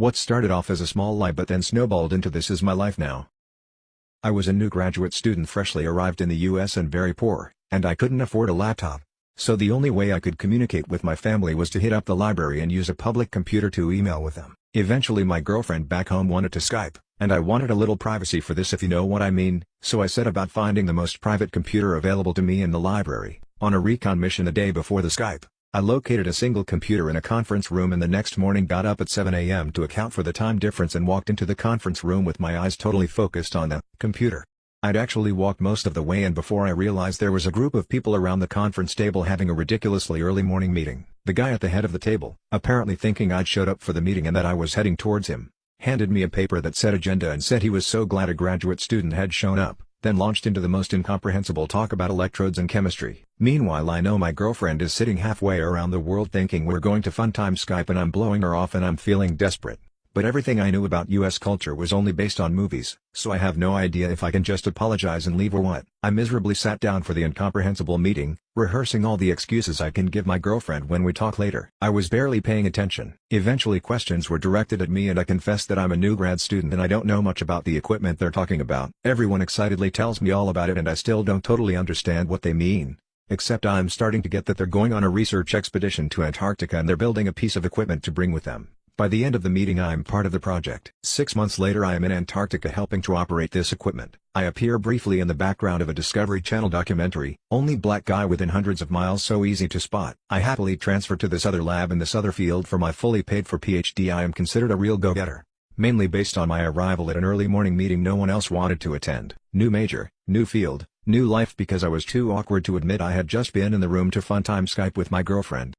What started off as a small lie but then snowballed into this is my life now. I was a new graduate student freshly arrived in the US and very poor, and I couldn't afford a laptop. So the only way I could communicate with my family was to hit up the library and use a public computer to email with them. Eventually my girlfriend back home wanted to Skype, and I wanted a little privacy for this if you know what I mean, so I set about finding the most private computer available to me in the library. On a recon mission the day before the Skype, I located a single computer in a conference room and the next morning got up at 7 a.m. to account for the time difference and walked into the conference room with my eyes totally focused on the computer. I'd actually walked most of the way and before I realized there was a group of people around the conference table having a ridiculously early morning meeting. The guy at the head of the table, apparently thinking I'd showed up for the meeting and that I was heading towards him, handed me a paper that said agenda and said he was so glad a graduate student had shown up, then launched into the most incomprehensible talk about electrodes and chemistry. Meanwhile I know my girlfriend is sitting halfway around the world thinking we're going to fun time Skype and I'm blowing her off and I'm feeling desperate. But everything I knew about US culture was only based on movies, so I have no idea if I can just apologize and leave or what. I miserably sat down for the incomprehensible meeting, rehearsing all the excuses I can give my girlfriend when we talk later. I was barely paying attention. Eventually questions were directed at me and I confessed that I'm a new grad student and I don't know much about the equipment they're talking about. Everyone excitedly tells me all about it and I still don't totally understand what they mean. Except I'm starting to get that they're going on a research expedition to Antarctica and they're building a piece of equipment to bring with them. By the end of the meeting I'm part of the project. 6 months later I am in Antarctica helping to operate this equipment. I appear briefly in the background of a Discovery Channel documentary, only black guy within hundreds of miles so easy to spot. I happily transfer to this other lab in this other field for my fully paid for PhD. I am considered a real go-getter. Mainly based on my arrival at an early morning meeting no one else wanted to attend. New major, new field, new life because I was too awkward to admit I had just been in the room to fun time Skype with my girlfriend.